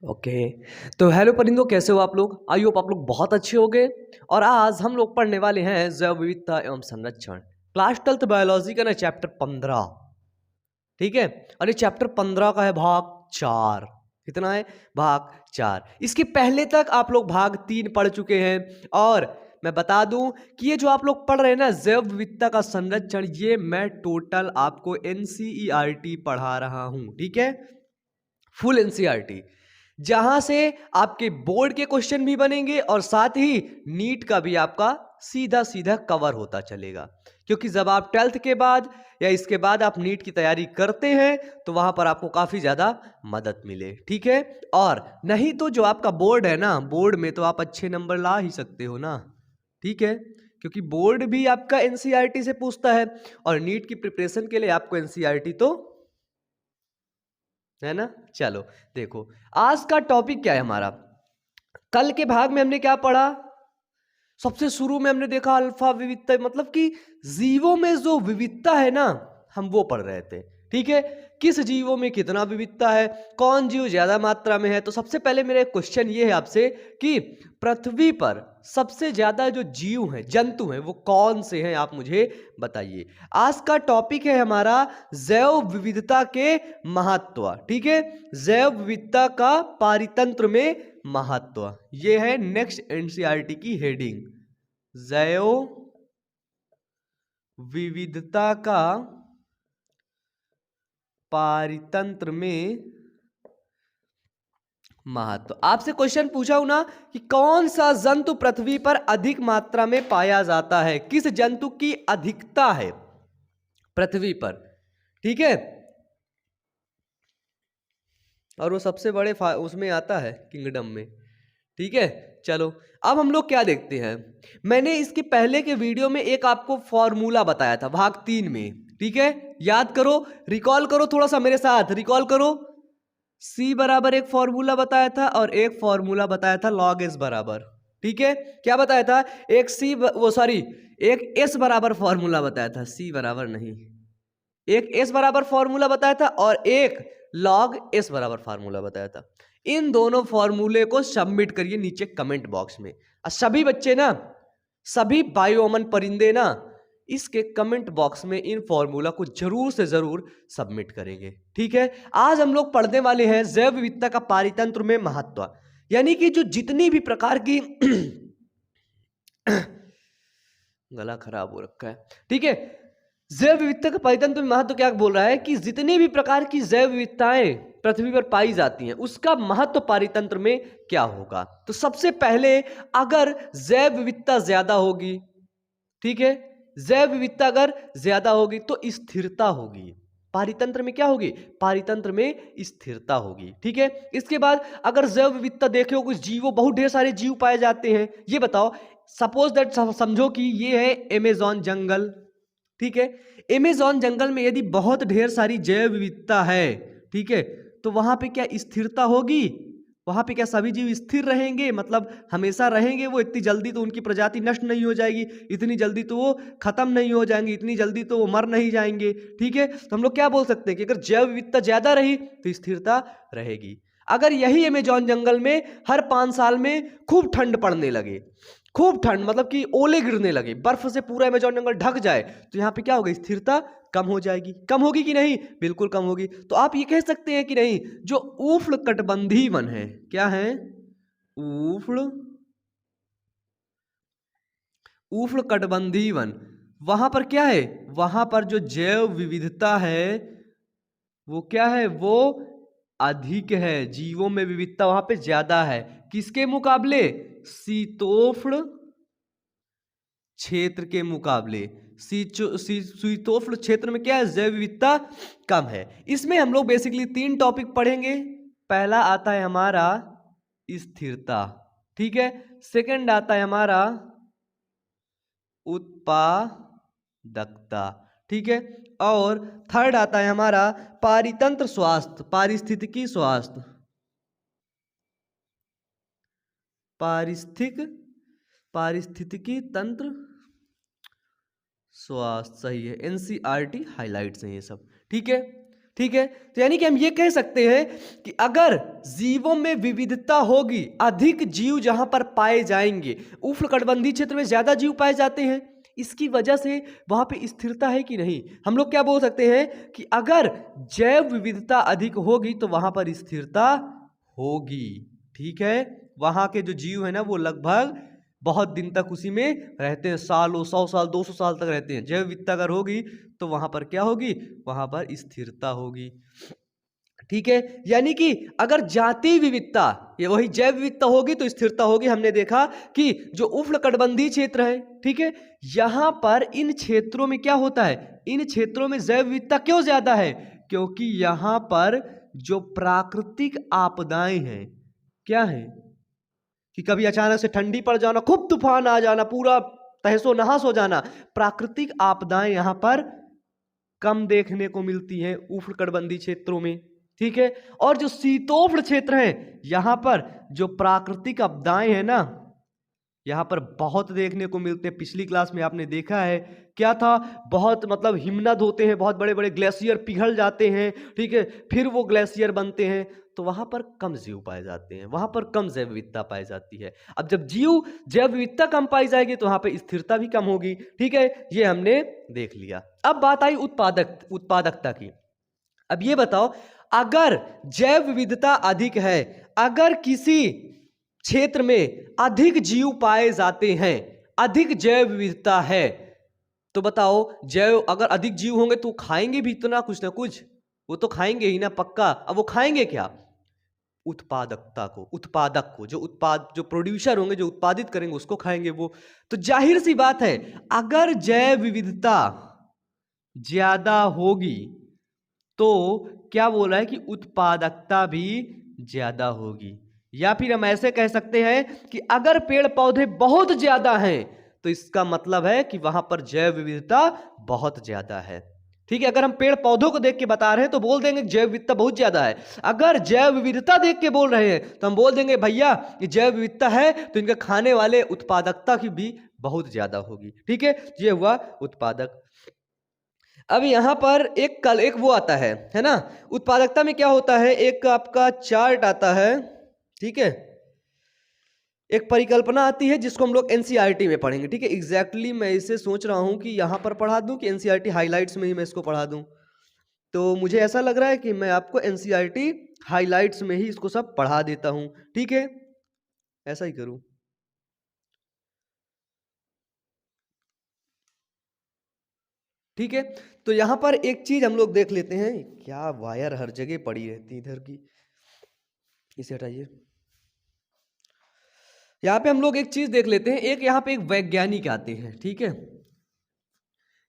Okay. तो hello परिंदों, कैसे हो आप लोग? आई होप आप लोग बहुत अच्छे होंगे। और आज हम लोग पढ़ने वाले हैं जैव विविधता एवं संरक्षण, क्लास 12th बायोलॉजी का ना चैप्टर 15। ठीक है। और ये चैप्टर 15 का है भाग 4। कितना है? भाग 4। इसके पहले तक आप लोग भाग 3 पढ़ चुके हैं। और मैं बता दूं कि ये जो आप लोग पढ़ रहे हैं ना जैव विविधता का संरक्षण, ये मैं टोटल आपको एनसीईआरटी पढ़ा रहा हूं। ठीक है, फुल एनसीईआरटी, जहां से आपके बोर्ड के क्वेश्चन भी बनेंगे और साथ ही नीट का भी आपका सीधा सीधा कवर होता चलेगा। क्योंकि जब आप 12th के बाद या इसके बाद आप नीट की तैयारी करते हैं तो वहां पर आपको काफी ज्यादा मदद मिले। ठीक है। और नहीं तो जो आपका बोर्ड है ना, बोर्ड में तो आप अच्छे नंबर ला ही सकते हो ना। ठीक है, क्योंकि बोर्ड भी आपका एनसीईआरटी से पूछता है और नीट की प्रिपरेशन के लिए आपको एनसीईआरटी तो है ना। चलो देखो, आज का टॉपिक क्या है हमारा। कल के भाग में हमने क्या पढ़ा? सबसे शुरू में हमने देखा अल्फा विविधता, मतलब कि जीवों में जो विविधता है ना, हम वो पढ़ रहे थे। ठीक है, किस जीवों में कितना विविधता है, कौन जीव ज्यादा मात्रा में है। तो सबसे पहले मेरा क्वेश्चन ये है आपसे कि पृथ्वी पर सबसे ज्यादा जो जीव हैं, जंतु हैं, वो कौन से हैं, आप मुझे बताइए। आज का टॉपिक है हमारा जैव विविधता के महत्व। ठीक है, जैव विविधता का पारितंत्र में महत्व, ये है नेक्स्ट एनसीईआरटी की हेडिंग। जैव विविधता का पारितंत्र में महत्व। आपसे क्वेश्चन पूछा हूं ना कि कौन सा जंतु पृथ्वी पर अधिक मात्रा में पाया जाता है, किस जंतु की अधिकता है पृथ्वी पर। ठीक है, और वो सबसे बड़े उसमें आता है किंगडम में। ठीक है, चलो अब हम लोग क्या देखते हैं। मैंने इसके पहले के वीडियो में एक आपको फॉर्मूला बताया था भाग 3 में। ठीक है, याद करो, रिकॉल करो, थोड़ा सा मेरे साथ रिकॉल करो। C बराबर एक फॉर्मूला बताया था और एक फॉर्मूला बताया था log s बराबर। ठीक है, क्या बताया था? एक एक S बराबर फॉर्मूला बताया था, C बराबर नहीं। एक S बराबर फॉर्मूला बताया था और एक log s बराबर फॉर्मूला बताया था। इन दोनों फॉर्मूले को सबमिट करिए नीचे कमेंट बॉक्स में। और सभी बच्चे ना, सभी बायोअमन परिंदे ना, इसके कमेंट बॉक्स में इन फॉर्मूला को जरूर से जरूर सबमिट करेंगे। ठीक है, आज हम लोग पढ़ने वाले हैं जैव विविधता का पारितंत्र में महत्व, यानी कि जो जितनी भी प्रकार की गला खराब हो रखा है। ठीक है, जैव विविधता का पारितंत्र में महत्व क्या बोल रहा है कि जितनी भी प्रकार की जैव विविधताएं पृथ्वी पर पाई जाती हैं उसका महत्व पारितंत्र में क्या होगा। तो सबसे पहले, अगर जैव विविधता ज्यादा होगी, ठीक है, जैव विविधता अगर ज्यादा होगी तो स्थिरता होगी। पारितंत्र में क्या होगी? पारितंत्र में स्थिरता होगी। ठीक है, इसके बाद अगर जैव विविधता देखो, कुछ जीवों, बहुत ढेर सारे जीव पाए जाते हैं, ये बताओ। सपोज दैट, समझो कि ये है अमेज़न जंगल। ठीक है, अमेज़न जंगल में यदि बहुत ढेर सारी जैव विविधता है, ठीक है, तो वहां पे क्या स्थिरता होगी? वहां पे क्या सभी जीव स्थिर रहेंगे, मतलब हमेशा रहेंगे वो? इतनी जल्दी तो उनकी प्रजाति नष्ट नहीं हो जाएगी, इतनी जल्दी तो वो खत्म नहीं हो जाएंगे, इतनी जल्दी तो वो मर नहीं जाएंगे। ठीक है, तो हम लोग क्या बोल सकते हैं कि अगर जैव विविधता ज्यादा रही तो स्थिरता रहेगी। अगर यही अमेज़न जंगल में हर 5 साल में खूब ठंड पड़ने लगे, खूब ठंड मतलब कि ओले गिरने लगे, बर्फ से पूरा अमेज़न जंगल ढक जाए, तो यहाँ पे क्या होगा? स्थिरता कम हो जाएगी। कम होगी कि नहीं? बिल्कुल कम होगी। तो आप ये कह सकते हैं कि नहीं, जो उष्णकटिबंधीय वन है, क्या है? उष्णकटिबंधीय वन, वहां पर क्या है? वहां पर जो जैव विविधता है वो क्या है? वो अधिक है, जीवों में विविधता वहां पे ज्यादा है। किसके मुकाबले? शीतोष्ण क्षेत्र के मुकाबले। शीतोष्ण क्षेत्र में क्या है? जैव विविधता कम है। इसमें हम लोग बेसिकली 3 टॉपिक पढ़ेंगे। पहला आता है हमारा स्थिरता, ठीक है। सेकंड आता है हमारा उत्पादकता, ठीक है। और थर्ड आता है हमारा पारितंत्र स्वास्थ्य, पारिस्थितिकी स्वास्थ्य, पारिस्थितिकी तंत्र स्वास्थ्य। सही है, एनसीईआरटी हाइलाइट्स हैं ये सब। ठीक है, ठीक है, तो यानी कि हम ये कह सकते हैं कि अगर जीवों में विविधता होगी, अधिक जीव जहां पर पाए जाएंगे, उष्णकटिबंधीय क्षेत्र में ज्यादा जीव पाए जाते हैं, इसकी वजह से वहां पे स्थिरता है कि नहीं। हम लोग क्या बोल सकते हैं कि अगर जैव विविधता अधिक होगी तो वहां पर स्थिरता होगी। ठीक है, वहां के जो जीव है ना वो लगभग बहुत दिन तक उसी में रहते हैं, सालों, 100 साल, 200 साल तक रहते हैं। जैव विविधता अगर होगी तो वहां पर क्या होगी, वहां पर स्थिरता होगी। ठीक है, यानी कि अगर जाति विविधता, ये वही जैव विविधता होगी तो स्थिरता होगी। हमने देखा कि जो उष्णकटिबंधीय क्षेत्र है, ठीक है, यहां पर इन क्षेत्रों में क्या होता है, इन क्षेत्रों में जैव विविधता क्यों ज्यादा है, क्योंकि यहां पर जो प्राकृतिक आपदाएं हैं, क्या है कि कभी अचानक से ठंडी पड़ जाना, खूब तूफान आ जाना, पूरा तहसो नहस हो जाना, प्राकृतिक आपदाएं यहां पर कम देखने को मिलती हैं उष्णकटिबंधीय क्षेत्रों में। ठीक है, और जो शीतोष्ण क्षेत्र है यहां पर जो प्राकृतिक आपदाएं हैं ना, यहां पर बहुत देखने को मिलते हैं। पिछली क्लास में आपने देखा है क्या था, बहुत मतलब हिमनद होते हैं, बहुत बड़े बड़े ग्लेशियर पिघल जाते हैं, ठीक है, फिर वो ग्लेशियर बनते हैं, तो वहां पर कम जीव पाए जाते हैं, वहां पर कम जैव विविधता पाई जाती है। अब जब जैव विविधता कम पाई जाएगी तो वहां पर स्थिरता भी कम होगी। ठीक है, ये हमने देख लिया। अब बात आई उत्पादकता की। अब ये बताओ, अगर जैव विविधता अधिक है, अगर किसी क्षेत्र में अधिक जीव पाए जाते हैं, अधिक जैव विविधता है, तो बताओ जैव अगर अधिक जीव होंगे तो खाएंगे भी इतना कुछ ना कुछ, वो तो खाएंगे ही ना पक्का। अब वो खाएंगे क्या, उत्पादकता को, उत्पादक को, जो प्रोड्यूसर होंगे, जो उत्पादित करेंगे उसको खाएंगे वो। तो जाहिर सी बात है अगर जैव विविधता ज्यादा होगी तो क्या बोला है कि उत्पादकता भी ज्यादा होगी। या फिर हम ऐसे कह सकते हैं कि अगर पेड़ पौधे बहुत ज्यादा हैं तो इसका मतलब है कि वहां पर जैव विविधता बहुत ज्यादा है। ठीक है, अगर हम पेड़ पौधों को देख के बता रहे हैं तो बोल देंगे जैव विविधता बहुत ज्यादा है। अगर जैव विविधता देख के बोल रहे हैं तो हम बोल देंगे भैया ये जैव विविधता है तो इनके खाने वाले उत्पादकता की भी बहुत ज्यादा होगी। ठीक है, ये हुआ उत्पादक। अब यहां पर एक वो आता है ना, उत्पादकता में क्या होता है, एक आपका चार्ट आता है, ठीक है, एक परिकल्पना आती है जिसको हम लोग एनसीईआरटी में पढ़ेंगे। ठीक है, एग्जैक्टली मैं इसे सोच रहा हूं कि यहां पर पढ़ा दूं कि एनसीईआरटी हाइलाइट्स में ही मैं इसको पढ़ा दूं, तो मुझे ऐसा लग रहा है कि मैं आपको एनसीईआरटी हाइलाइट्स में ही इसको सब पढ़ा देता हूं। ठीक है, ऐसा ही करूं। ठीक है, तो यहां पर एक चीज हम लोग देख लेते हैं, क्या वायर हर जगह पड़ी रहती इधर की, इसे हटाइए। यहां पे हम लोग एक चीज देख लेते हैं, एक यहां पे एक वैज्ञानिक आते हैं, ठीक है,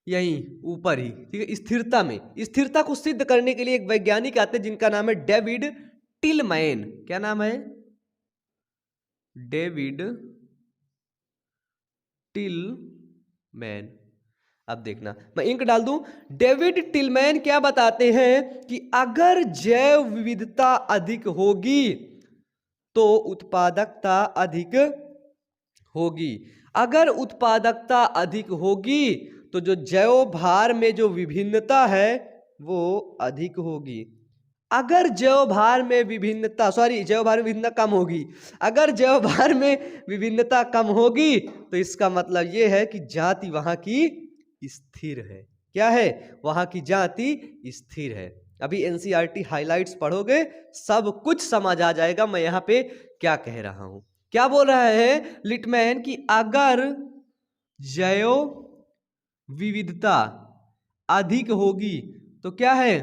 यहीं ऊपर ही, ठीक है, स्थिरता में, स्थिरता को सिद्ध करने के लिए एक वैज्ञानिक आते हैं जिनका नाम है डेविड टिलमैन। क्या नाम है, डेविड टिलमैन। अब देखना मैं इंक डाल दूं, डेविड टिलमैन क्या बताते हैं कि अगर जैव विविधता अधिक होगी तो उत्पादकता अधिक होगी। अगर उत्पादकता अधिक होगी तो जो जैव भार में जो विभिन्नता है वो अधिक होगी। अगर जैव भार में विभिन्नता, जैव भार में विभिन्नता कम होगी, अगर जैव भार में विभिन्नता कम होगी तो इसका मतलब यह है कि जाति वहां की स्थिर है। क्या है, वहां की जाति स्थिर है। अभी एनसीईआरटी हाइलाइट्स पढ़ोगे सब कुछ समझ आ जाएगा मैं यहां पे क्या कह रहा हूं। क्या बोल रहा है लिटमैन कि अगर जैव विविधता अधिक होगी तो क्या है,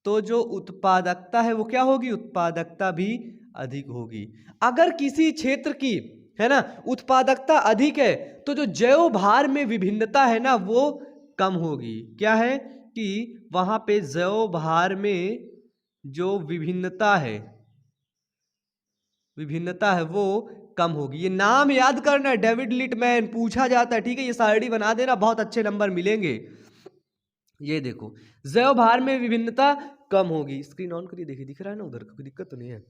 तो जो उत्पादकता है वो क्या होगी, उत्पादकता भी अधिक होगी। अगर किसी क्षेत्र की, है ना, उत्पादकता अधिक है तो जो जैव भार में विभिन्नता है ना वो कम होगी। क्या है कि वहां पे जैव भार में जो विभिन्नता है वो कम होगी। ये नाम याद करना, डेविड लिटमैन, पूछा जाता है। ठीक है, ये सारणी बना देना, बहुत अच्छे नंबर मिलेंगे। ये देखो, जैव भार में विभिन्नता कम होगी। स्क्रीन ऑन करिए, देखिए दिख रहा है ना उधर, कोई दिक्कत तो नहीं है।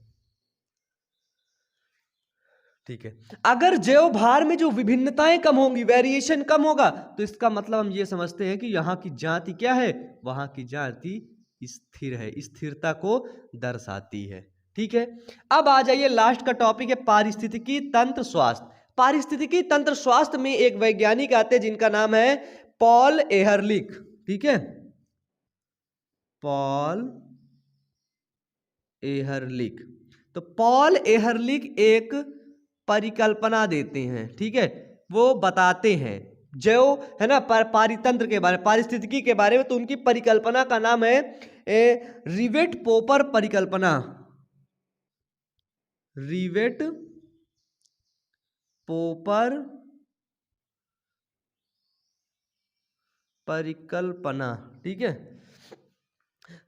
ठीक है, अगर जैव भार में जो विभिन्नताएं कम होंगी, वेरिएशन कम होगा, तो इसका मतलब हम ये समझते हैं कि यहां की जाति क्या है, वहां की जाति स्थिर है, स्थिरता को दर्शाती है। ठीक है, अब आ जाइए लास्ट का टॉपिक है पारिस्थितिकी तंत्र स्वास्थ्य। पारिस्थितिकी तंत्र स्वास्थ्य में एक वैज्ञानिक आते हैं जिनका नाम है पॉल एहरलिख। ठीक है, पॉल एहरलिख। तो पॉल एहरलिख एक परिकल्पना देते हैं। ठीक है, वो बताते हैं जो है ना पारितंत्र के बारे में, पारिस्थितिकी के बारे में। तो उनकी परिकल्पना का नाम है रिवेट पोपर परिकल्पना। रिवेट पोपर परिकल्पना। ठीक है,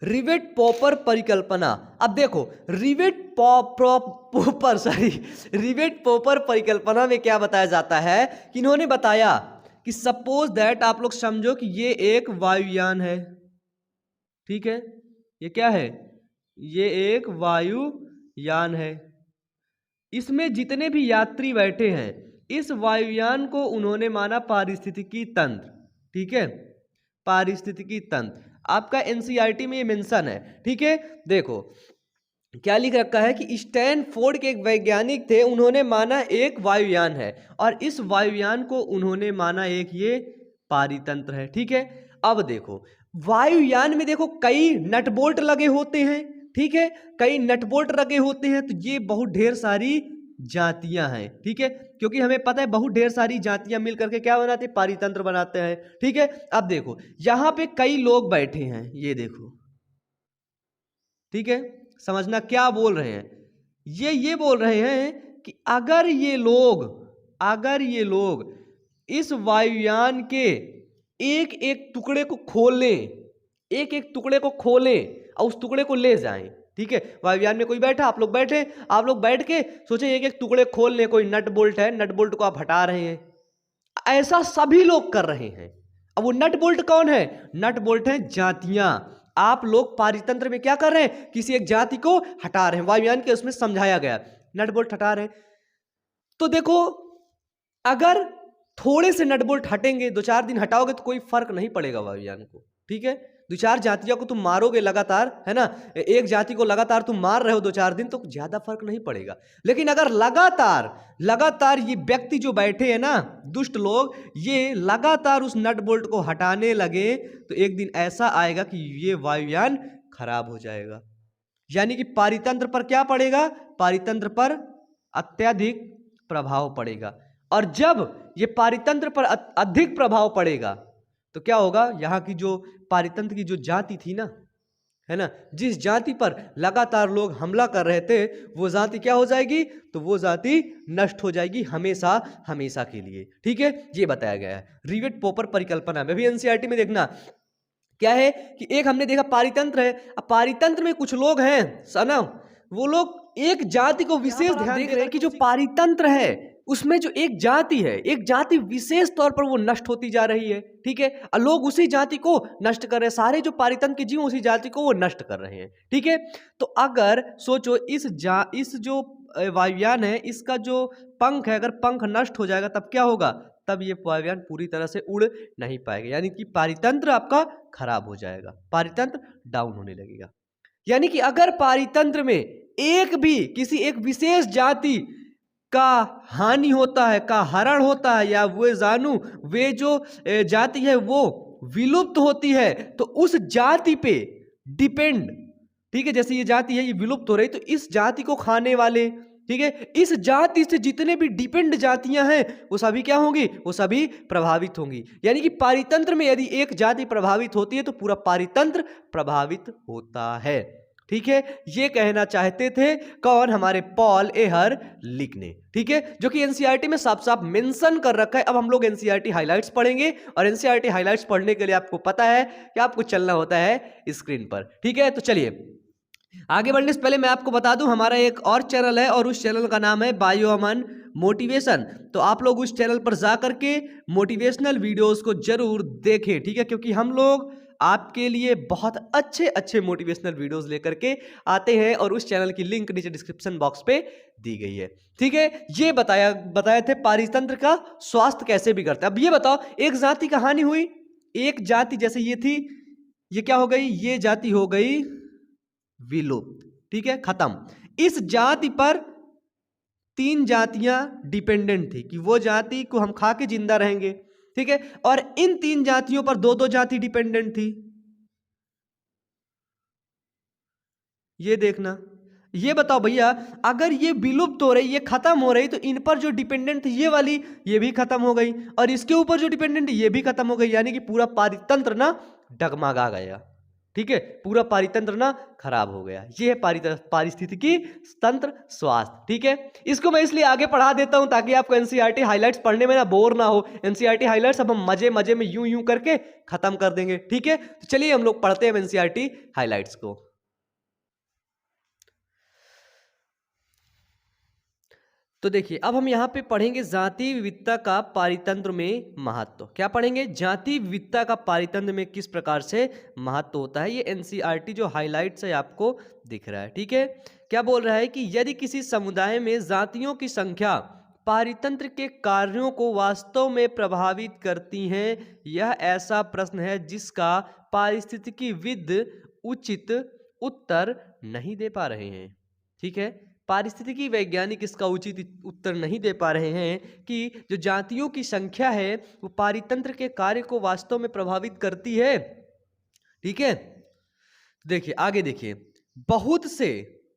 रिवेट पॉपर परिकल्पना। अब देखो रिवेट पोपर रिवेट पोपर परिकल्पना में क्या बताया जाता है कि इन्होंने बताया कि सपोज दैट, आप लोग समझो कि ये एक वायुयान है। ठीक है, ये क्या है, ये एक वायुयान है। इसमें जितने भी यात्री बैठे हैं, इस वायुयान को उन्होंने माना पारिस्थितिकी तंत्र। ठीक है, पारिस्थितिकी तंत्र आपका एनसीईआरटी में ये मेंशन है। ठीक है, देखो क्या लिख रखा है कि स्टैनफोर्ड के एक वैज्ञानिक थे, उन्होंने माना एक वायुयान है और इस वायुयान को उन्होंने माना एक ये पारितंत्र है। ठीक है, अब देखो वायुयान में देखो कई नट बोल्ट लगे होते हैं। ठीक है, कई नट बोल्ट लगे होते हैं। तो ये बहुत ढेर सारी जातियां हैं। ठीक है, क्योंकि हमें पता है बहुत ढेर सारी जातियां मिलकर के क्या बनाते हैं, पारितंत्र बनाते हैं। ठीक है, अब देखो यहां पे कई लोग बैठे हैं, ये देखो। ठीक है, समझना क्या बोल रहे हैं, ये बोल रहे हैं कि अगर ये लोग इस वायुयान के एक एक टुकड़े को खोलें, और उस टुकड़े को ले जाएं। ठीक है, वायुयान में कोई बैठा, आप लोग बैठ के सोचे एक एक टुकड़े खोल लें। कोई नट बोल्ट है, नट बोल्ट को आप हटा रहे हैं, ऐसा सभी लोग कर रहे हैं। अब वो नट बोल्ट कौन है, नट बोल्ट है जातियां। आप लोग पारितंत्र में क्या कर रहे हैं, किसी एक जाति को हटा रहे हैं। वायुयान के उसमें समझाया गया नट बोल्ट हटा रहे हैं। तो देखो अगर थोड़े से नट बोल्ट हटेंगे, 2-4 दिन हटाओगे तो कोई फर्क नहीं पड़ेगा वायुयान को। ठीक है, 2-4 जातियों को तुम मारोगे लगातार, है ना, एक जाति को लगातार तुम मार रहे हो 2-4 दिन, तो ज्यादा फर्क नहीं पड़ेगा। लेकिन अगर लगातार ये व्यक्ति जो बैठे हैं ना, दुष्ट लोग, ये लगातार उस नट बोल्ट को हटाने लगे, तो एक दिन ऐसा आएगा कि ये वायुयान खराब हो जाएगा। यानी कि पारितंत्र पर क्या पड़ेगा, पारितंत्र पर अत्यधिक प्रभाव पड़ेगा। और जब ये पारितंत्र पर अधिक प्रभाव पड़ेगा तो क्या होगा, यहाँ की जो पारितंत्र की जो जाति थी ना, है ना, जिस जाति पर लगातार लोग हमला कर रहे थे, वो जाति क्या हो जाएगी, तो वो जाति नष्ट हो जाएगी हमेशा के लिए। ठीक है, ये बताया गया है रिवेट पोपर परिकल्पना में भी। एनसीईआरटी में देखना क्या है कि एक हमने देखा पारितंत्र है। अब पारितंत्र में कुछ लोग हैं सना, वो लोग एक जाति को विशेष ध्यान देख रहे हैं कि जो पारितंत्र है उसमें जो एक जाति है, एक जाति विशेष तौर पर वो नष्ट होती जा रही है। ठीक है, और लोग उसी जाति को नष्ट कर रहे हैं, सारे जो पारितंत्र के जीव उसी जाति को वो नष्ट कर रहे हैं। ठीक है, तो अगर सोचो इस जो वायुयान है, इसका जो पंख है, अगर पंख नष्ट हो जाएगा तब क्या होगा, तब ये वायुयान पूरी तरह से उड़ नहीं पाएगा। यानी कि पारितंत्र आपका खराब हो जाएगा, पारितंत्र डाउन होने लगेगा। यानी कि अगर पारितंत्र में एक भी किसी एक विशेष जाति का हानि होता है, का हरण होता है, या वे जो जाति है वो विलुप्त होती है, तो उस जाति पे डिपेंड, ठीक है, जैसे ये जाति है ये विलुप्त हो रही, तो इस जाति को खाने वाले, ठीक है, इस जाति से जितने भी डिपेंड जातियां हैं वो सभी क्या होंगी, वो सभी प्रभावित होंगी। यानी कि पारितंत्र में यदि एक जाति प्रभावित होती है तो पूरा पारितंत्र प्रभावित होता है। ठीक है, ये कहना चाहते थे कौन, हमारे पॉल एहरलिख ने। ठीक है, जो कि एनसीईआरटी में साफ साफ मेंशन कर रखा है। अब हम लोग एनसीईआरटी हाइलाइट्स पढ़ेंगे, और एनसीईआरटी हाइलाइट्स पढ़ने के लिए आपको पता है कि आपको चलना होता है स्क्रीन पर। ठीक है, तो चलिए आगे बढ़ने से पहले मैं आपको बता दूं हमारा एक और चैनल है, और उस चैनल का नाम है बायो अमन मोटिवेशन। तो आप लोग उस चैनल पर जाकर के मोटिवेशनल वीडियोस को जरूर देखें। ठीक है, क्योंकि हम लोग आपके लिए बहुत अच्छे मोटिवेशनल वीडियोस लेकर के आते हैं, और उस चैनल की लिंक नीचे डिस्क्रिप्शन बॉक्स पे दी गई है। ठीक है, ये बताए थे पारितंत्र का स्वास्थ्य कैसे बिगड़ता है। अब ये बताओ, एक जाति का हानि हुई, एक जाति जैसे ये थी, ये क्या हो गई, ये जाति हो गई विलुप्त, ठीक है, खत्म। इस जाति पर 3 जातियां डिपेंडेंट थी कि वो जाति को हम खा के जिंदा रहेंगे, ठीक है, और इन 3 जातियों पर 2-2 जाति डिपेंडेंट थी। ये देखना, ये बताओ भैया, अगर ये विलुप्त हो रही, ये खत्म हो रही, तो इन पर जो डिपेंडेंट थी ये वाली, ये भी खत्म हो गई, और इसके ऊपर जो डिपेंडेंट ये भी खत्म हो गई, यानी कि पूरा पारितंत्र ना डगमगा गया, ठीक है, पूरा पारितंत्र ना खराब हो गया। ये है पारिस्थितिकी तंत्र स्वास्थ्य, ठीक है। इसको मैं इसलिए आगे पढ़ा देता हूं ताकि आपको एनसीईआरटी हाइलाइट्स पढ़ने में ना बोर ना हो। एनसीईआरटी हाइलाइट्स अब हम मजे मजे में यूं यूं करके खत्म कर देंगे, ठीक है। तो चलिए हम लोग पढ़ते हैं एनसीईआरटी हाइलाइट्स को। तो देखिए, अब हम यहाँ पे पढ़ेंगे जाति विविधता का पारितंत्र में महत्व। क्या पढ़ेंगे, जाति विविधता का पारितंत्र में किस प्रकार से महत्व होता है। ये एनसीईआरटी जो हाइलाइट्स है आपको दिख रहा है, ठीक है। क्या बोल रहा है कि यदि किसी समुदाय में जातियों की संख्या पारितंत्र के कार्यों को वास्तव में प्रभावित करती हैं, यह ऐसा प्रश्न है जिसका पारिस्थितिकीविद उचित उत्तर नहीं दे पा रहे हैं, ठीक है। पारिस्थितिकी वैज्ञानिक इसका उचित उत्तर नहीं दे पा रहे हैं कि जो जातियों की संख्या है वो पारितंत्र के कार्य को वास्तव में प्रभावित करती है, ठीक है। देखिए आगे देखिए, बहुत से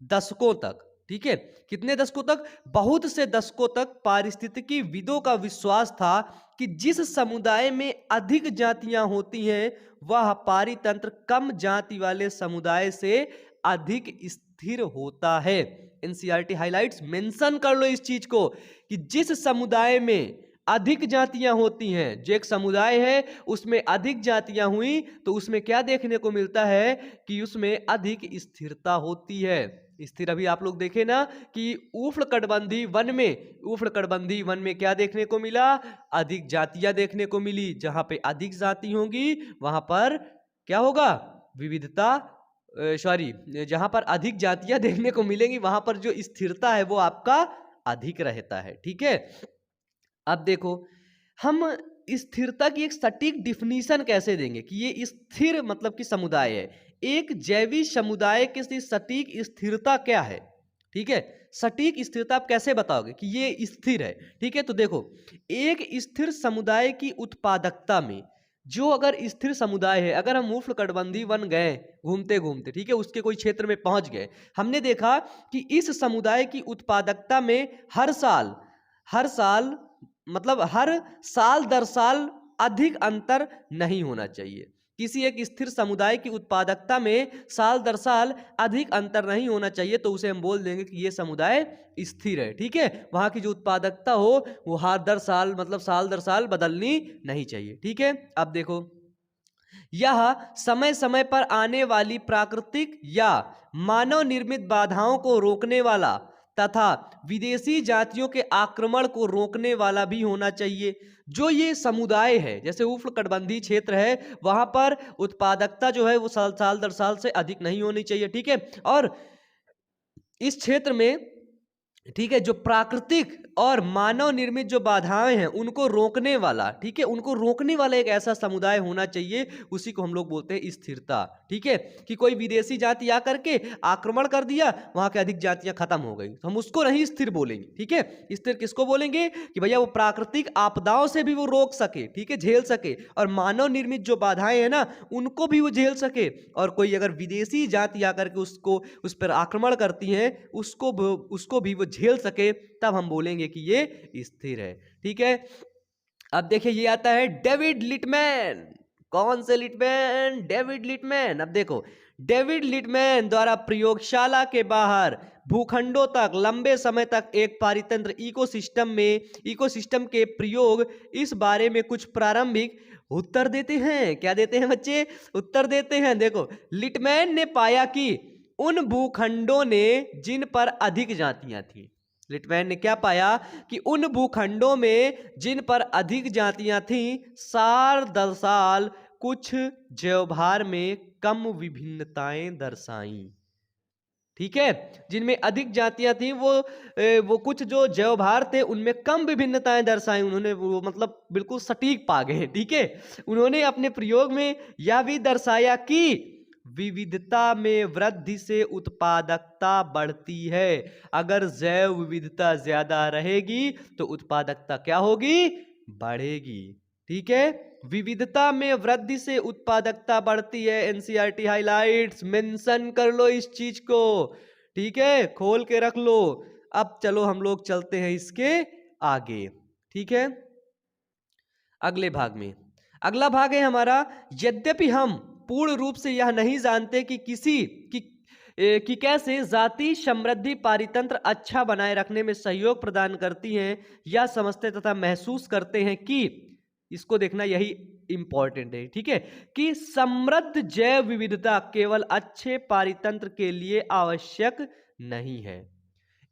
दशकों तक, ठीक है, कितने दशकों तक, बहुत से दशकों तक पारिस्थितिकी विदों का विश्वास था कि जिस समुदाय में अधिक जातियां होती हैं वह पारितंत्र कम जाति वाले समुदाय से अधिक स्थिर होता है। एनसीईआरटी हाइलाइट्स मेंशन कर लो इस चीज को कि जिस समुदाय में अधिक जातियां होती हैं, जो एक समुदाय है उसमें अधिक जातियां हुई तो उसमें क्या देखने को मिलता है कि उसमें अधिक स्थिरता होती है। स्थिर अभी आप लोग देखे ना कि उष्णकटिबंधीय वन में क्या देखने को मिला, अधिक जातियां देखने को मिली। जहां पे अधिक जाति होंगी वहां पर क्या होगा, विविधता, जहां पर अधिक जातियां देखने को मिलेंगी वहां पर जो स्थिरता है वो आपका अधिक रहता है, ठीक है। अब देखो, हम स्थिरता की एक सटीक डिफिनीशन कैसे देंगे कि ये स्थिर मतलब कि समुदाय है। एक जैविक समुदाय की सटीक स्थिरता क्या है, ठीक है। सटीक स्थिरता आप कैसे बताओगे कि ये स्थिर है, ठीक है। तो देखो, एक स्थिर समुदाय की उत्पादकता में, जो अगर स्थिर समुदाय है, अगर हम उष्णकटिबंधीय वन गए घूमते घूमते, ठीक है, उसके कोई क्षेत्र में पहुंच गए, हमने देखा कि इस समुदाय की उत्पादकता में हर साल मतलब हर साल दर साल अधिक अंतर नहीं होना चाहिए। किसी एक स्थिर समुदाय की उत्पादकता में साल दर साल अधिक अंतर नहीं होना चाहिए, तो उसे हम बोल देंगे कि यह समुदाय स्थिर है, ठीक है। वहां की जो उत्पादकता हो वो हर दर साल मतलब साल दर साल बदलनी नहीं चाहिए, ठीक है। अब देखो, यह समय समय पर आने वाली प्राकृतिक या मानव निर्मित बाधाओं को रोकने वाला तथा विदेशी जातियों के आक्रमण को रोकने वाला भी होना चाहिए। जो ये समुदाय है, जैसे उष्णकटिबंधीय क्षेत्र है, वहां पर उत्पादकता जो है वो साल दर साल से अधिक नहीं होनी चाहिए, ठीक है। और इस क्षेत्र में, ठीक है, जो प्राकृतिक और मानव निर्मित जो बाधाएं हैं उनको रोकने वाला, ठीक है, उनको रोकने वाला एक ऐसा समुदाय होना चाहिए, उसी को हम लोग बोलते हैं स्थिरता, ठीक है। कि कोई विदेशी जाति आकर के आक्रमण कर दिया, वहां के अधिक जातियां खत्म हो गई, तो हम उसको नहीं स्थिर बोलेंगे, ठीक है। स्थिर किसको बोलेंगे कि भैया वो प्राकृतिक आपदाओं से भी वो रोक सके, ठीक है, झेल सके, और मानव निर्मित जो बाधाएं हैं ना उनको भी वो झेल सके, और कोई अगर विदेशी जाति आकर के उस पर आक्रमण करती है उसको भी वो झेल सके, तब हम बोलेंगे कि ये स्थिर है, ठीक है। अब देखिए, ये आता है डेविड लिटमैन। कौन से लिटमैन, डेविड लिटमैन। अब देखो, डेविड लिटमैन द्वारा प्रयोगशाला के बाहर भूखंडों तक लंबे समय तक एक पारितंत्र इकोसिस्टम के प्रयोग इस बारे में कुछ प्रारंभिक उत्तर देते हैं। क्या देते हैं बच्चे, उत्तर देते हैं। देखो, लिटमैन ने पाया कि उन भूखंडों ने जिन पर अधिक जातियां थी, लिटमैन ने क्या पाया कि उन भूखंडों में जिन पर अधिक जातियां थीं साल दर साल कुछ जैवभार में कम विभिन्नताएं दर्शाई। ठीक है, जिनमें अधिक जातियां थी वो कुछ जो जैवभार थे उनमें कम विभिन्नताएं दर्शाई उन्होंने, वो मतलब बिल्कुल सटीक पा गए। ठीक है, उन्होंने अपने प्रयोग में यह भी दर्शाया कि विविधता में वृद्धि से उत्पादकता बढ़ती है। अगर जैव विविधता ज्यादा रहेगी तो उत्पादकता क्या होगी, बढ़ेगी। ठीक है, विविधता में वृद्धि से उत्पादकता बढ़ती है। एनसीईआरटी हाइलाइट्स, मेंशन कर लो इस चीज को। ठीक है, खोल के रख लो। अब चलो हम लोग चलते हैं इसके आगे। ठीक है, अगले भाग में, अगला भाग है हमारा, यद्यपि हम पूर्ण रूप से यह नहीं जानते कि कैसे जाति समृद्धि पारितंत्र अच्छा बनाए रखने में सहयोग प्रदान करती हैं, यह समझते तथा महसूस करते हैं कि, इसको देखना यही इंपॉर्टेंट है। ठीक है, कि समृद्ध जैव विविधता केवल अच्छे पारितंत्र के लिए आवश्यक नहीं है।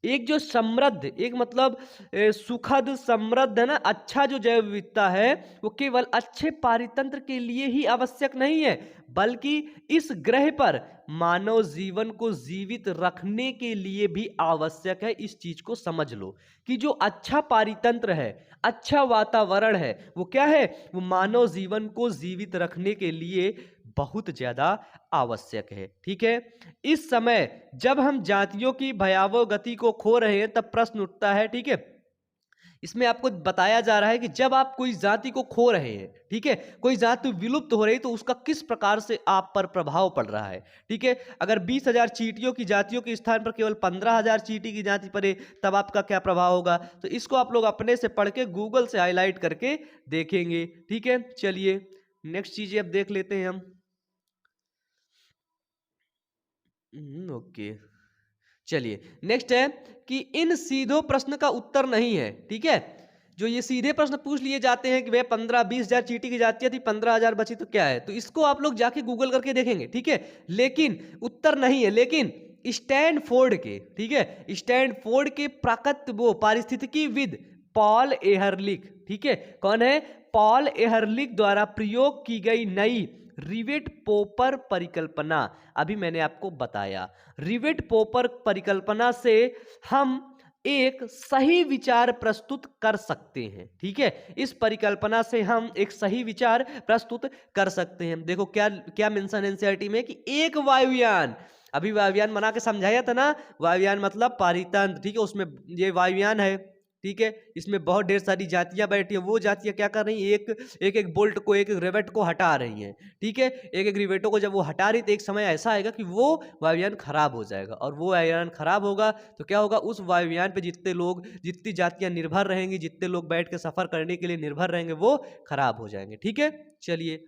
एक जो समृद्ध, एक मतलब सुखद समृद्ध है ना, अच्छा जो जैव विविधता है वो केवल अच्छे पारितंत्र के लिए ही आवश्यक नहीं है, बल्कि इस ग्रह पर मानव जीवन को जीवित रखने के लिए भी आवश्यक है। इस चीज को समझ लो कि जो अच्छा पारितंत्र है, अच्छा वातावरण है, वो क्या है, वो मानव जीवन को जीवित रखने के लिए बहुत ज्यादा आवश्यक है। ठीक है, इस समय जब हम जातियों की भयावह गति को खो रहे हैं तब प्रश्न उठता है। ठीक है, इसमें आपको बताया जा रहा है कि जब आप कोई जाति को खो रहे हैं, ठीक है, कोई जाति विलुप्त हो रही है, तो उसका किस प्रकार से आप पर प्रभाव पड़ रहा है। ठीक है, अगर 20,000 चींटियों की जातियों के स्थान पर केवल 15,000 चींटी की जाति पड़े तब आपका क्या प्रभाव होगा। तो इसको आप लोग अपने से पढ़ के गूगल से हाईलाइट करके देखेंगे। ठीक है, चलिए नेक्स्ट चीजें अब देख लेते हैं हम। ओके, चलिए नेक्स्ट है कि इन सीधो प्रश्न का उत्तर नहीं है। ठीक है, जो ये सीधे प्रश्न पूछ लिए जाते हैं कि भाई 15-20,000 चींटी की जाती थी, 15,000 बची तो क्या है, तो इसको आप लोग जाके गूगल करके देखेंगे। ठीक है, लेकिन उत्तर नहीं है। लेकिन स्टैनफोर्ड के, ठीक है, स्टैनफोर्ड के वो पारिस्थितिकीविद पॉल एहरलिख, ठीक है, कौन है, पॉल एहरलिख द्वारा प्रयोग की गई नई रिवेट पोपर परिकल्पना, अभी मैंने आपको बताया, रिवेट पोपर परिकल्पना से हम एक सही विचार प्रस्तुत कर सकते हैं। ठीक है, इस परिकल्पना से हम एक सही विचार प्रस्तुत कर सकते हैं। देखो क्या क्या मेंशन एनसीईआरटी में कि एक वायुयान, अभी वायुयान बना के समझाया था ना, वायुयान मतलब पारितंत्र। ठीक है, उसमें ये वायुयान है। ठीक है, इसमें बहुत ढेर सारी जातियां बैठी हैं, वो जातियां क्या कर रही हैं, एक बोल्ट को, एक रिवेट को हटा रही हैं। ठीक है, एक रिवेटों को जब वो हटा रही तो एक समय ऐसा आएगा कि वो वायुयान खराब हो जाएगा, और वो वायुयान खराब होगा तो क्या होगा, उस वायुयान पे जितने लोग, जितनी जातियां निर्भर रहेंगी, जितने लोग बैठ के सफर करने के लिए निर्भर रहेंगे, वो खराब हो जाएंगे। ठीक है, चलिए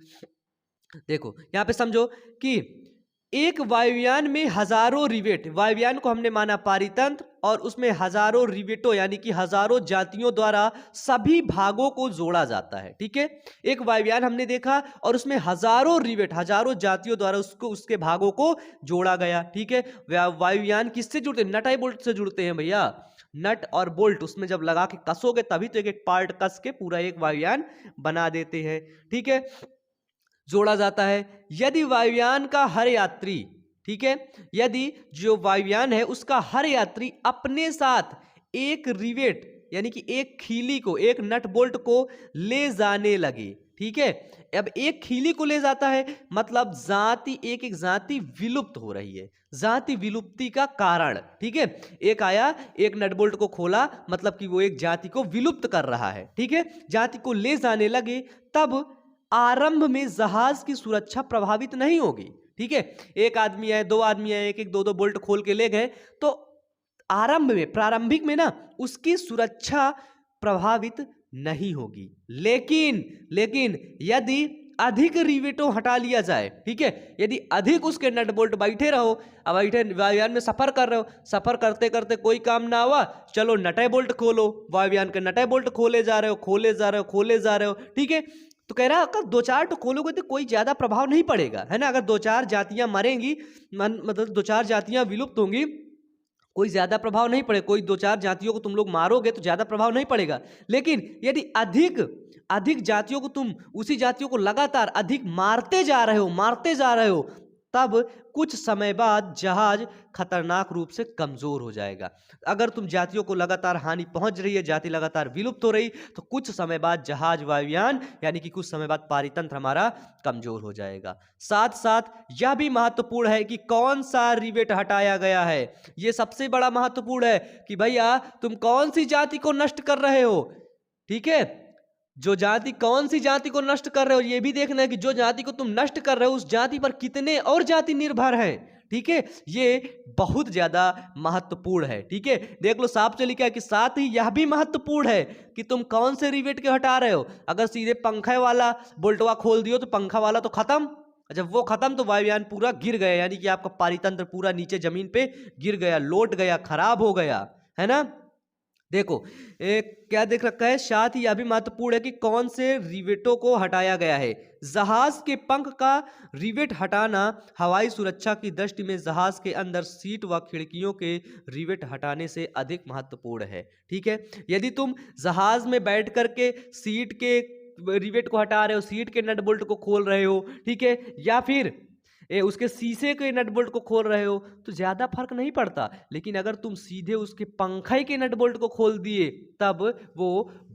देखो यहां पे समझो कि एक वायुयान में हजारों रिवेट, वायुयान को हमने माना पारितंत्र, और उसमें हजारों रिवेटों यानी कि हजारों जातियों द्वारा सभी भागों को जोड़ा जाता है। ठीक है, एक वायुयान हमने देखा और उसमें हजारों रिवेट, हजारों जातियों द्वारा उसके भागों को जोड़ा गया। ठीक है, वायुयान किससे जुड़ते हैं, नट बोल्ट से जुड़ते हैं भैया, नट और बोल्ट उसमें जब लगा के कसोगे तभी तो एक एक पार्ट कस के पूरा एक वायुयान बना देते हैं। ठीक है, जोड़ा जाता है। यदि वायुयान का हर यात्री, ठीक है, यदि जो वायुयान है उसका हर यात्री अपने साथ एक रिवेट यानी कि एक खीली को, एक नट बोल्ट को ले जाने लगे, ठीक है, अब एक खीली को ले जाता है मतलब जाति, एक एक जाति विलुप्त हो रही है, जाति विलुप्ति का कारण। ठीक है, एक आया, एक नट बोल्ट को खोला मतलब कि वो एक जाति को विलुप्त कर रहा है। ठीक है, जाति को ले जाने लगे, तब आरंभ में जहाज की सुरक्षा प्रभावित नहीं होगी। ठीक है, एक आदमी आए, दो आदमी आए, एक एक दो दो बोल्ट खोल के ले गए, तो आरंभ में, प्रारंभिक में ना उसकी सुरक्षा प्रभावित नहीं होगी। लेकिन यदि अधिक रिवेटों हटा लिया जाए, ठीक है, यदि अधिक उसके नट बोल्ट बैठे रहो, अब बैठे वायुयान में सफर कर रहे हो, सफर करते करते कोई काम ना हुआ, चलो नटे बोल्ट खोलो, वायुयान के नटे बोल्ट खोले जा रहे हो, ठीक है, तो कह रहा है अगर दो चार तो खोलोगे तो कोई ज्यादा प्रभाव नहीं पड़ेगा, है ना, अगर दो चार जातियां मरेंगी, मतलब दो चार जातियां विलुप्त होंगी, कोई ज्यादा प्रभाव नहीं पड़ेगा, कोई दो चार जातियों को तुम लोग मारोगे तो ज्यादा प्रभाव नहीं पड़ेगा। लेकिन यदि अधिक जातियों को तुम, उसी जातियों को लगातार अधिक मारते जा रहे हो, तब कुछ समय बाद जहाज खतरनाक रूप से कमजोर हो जाएगा। अगर तुम जातियों को लगातार हानि पहुंच रही है, जाति लगातार विलुप्त हो रही, तो कुछ समय बाद जहाज वायुयान यानी कि कुछ समय बाद पारितंत्र हमारा कमजोर हो जाएगा। साथ साथ यह भी महत्वपूर्ण है कि कौन सा रिवेट हटाया गया है। यह सबसे बड़ा महत्वपूर्ण है कि भैया तुम कौन सी जाति को नष्ट कर रहे हो। ठीक है, जो जाति कौन सी जाति को नष्ट कर रहे हो, यह भी देखना है कि जो जाति को तुम नष्ट कर रहे हो उस जाति पर कितने और जाति निर्भर हैं। ठीक है, ये बहुत ज्यादा महत्वपूर्ण है। ठीक है, देख लो साफ से लिखा है कि साथ ही यह भी महत्वपूर्ण है कि तुम कौन से रिवेट के हटा रहे हो। अगर सीधे पंखे वाला बोल्टवा खोल दियो तो पंखा वाला तो खत्म, जब वो खत्म तो वायुयान पूरा गिर गया, यानी कि आपका पारितंत्र पूरा नीचे जमीन पे गिर गया, लौट गया, खराब हो गया, है ना। देखो क्या देख रखा है, साथ ही यह भी महत्वपूर्ण है कि कौन से रिवेटों को हटाया गया है। जहाज के पंख का रिवेट हटाना हवाई सुरक्षा की दृष्टि में जहाज के अंदर सीट व खिड़कियों के रिवेट हटाने से अधिक महत्वपूर्ण है। ठीक है, यदि तुम जहाज में बैठ करके सीट के रिवेट को हटा रहे हो, सीट के नट बोल्ट को खोल रहे हो, ठीक है, या फिर उसके शीशे के नट बोल्ट को खोल रहे हो, तो ज्यादा फर्क नहीं पड़ता। लेकिन अगर तुम सीधे उसके पंखे के नट बोल्ट को खोल दिए तब वो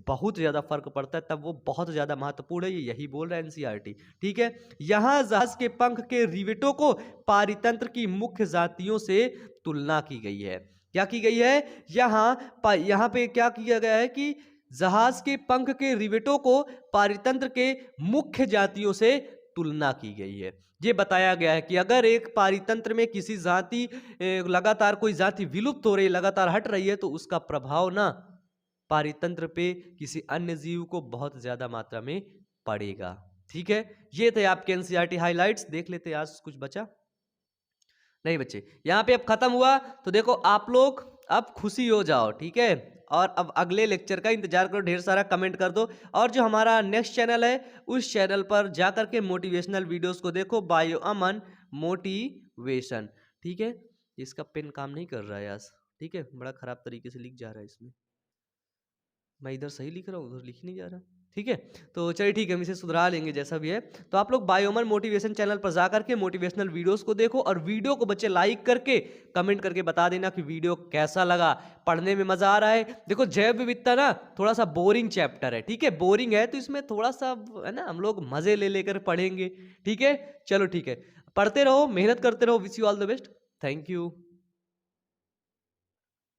बहुत ज्यादा फर्क पड़ता है, तब वो बहुत ज्यादा महत्वपूर्ण है। यही बोल रहा है एनसीईआरटी। ठीक है, यहां जहाज के पंख के रिवेटों को पारितंत्र की मुख्य जातियों से तुलना की गई है। क्या की गई है, यहाँ पे क्या किया गया है कि जहाज के पंख के रिवेटों को पारितंत्र के मुख्य जातियों से तुलना की गई है। ये बताया गया है कि अगर एक पारितंत्र में किसी जाति लगातार कोई जाति विलुप्त हो रही है, लगातार हट रही है, तो उसका प्रभाव ना पारितंत्र पे किसी अन्य जीव को बहुत ज्यादा मात्रा में पड़ेगा। ठीक है, ये थे आपके एनसीईआरटी हाइलाइट्स। देख लेते आज कुछ बचा नहीं बच्चे, यहाँ पे अब खत्म हुआ। तो देखो आप लोग अब खुशी हो जाओ। ठीक है, और अब अगले लेक्चर का इंतजार करो, ढेर सारा कमेंट कर दो। और जो हमारा नेक्स्ट चैनल है उस चैनल पर जा करके मोटिवेशनल वीडियोस को देखो, बायो अमन मोटिवेशन। ठीक है, इसका पेन काम नहीं कर रहा है आज। ठीक है, बड़ा खराब तरीके से लिख जा रहा है इसमें, मैं इधर सही लिख रहा हूँ उधर लिख नहीं जा रहा। ठीक है, तो चलिए ठीक है, हम इसे सुधरा लेंगे जैसा भी है। तो आप लोग बायोमन मोटिवेशन चैनल पर जाकर के मोटिवेशनल वीडियोस को देखो, और वीडियो को बच्चे लाइक करके कमेंट करके बता देना कि वीडियो कैसा लगा, पढ़ने में मजा आ रहा है। देखो जैव विविधता ना थोड़ा सा बोरिंग चैप्टर है। ठीक है, बोरिंग है तो इसमें थोड़ा सा है ना हम लोग मजे ले लेकर पढ़ेंगे। ठीक है, चलो ठीक है, पढ़ते रहो, मेहनत करते रहो। Wish you all the best, thank you.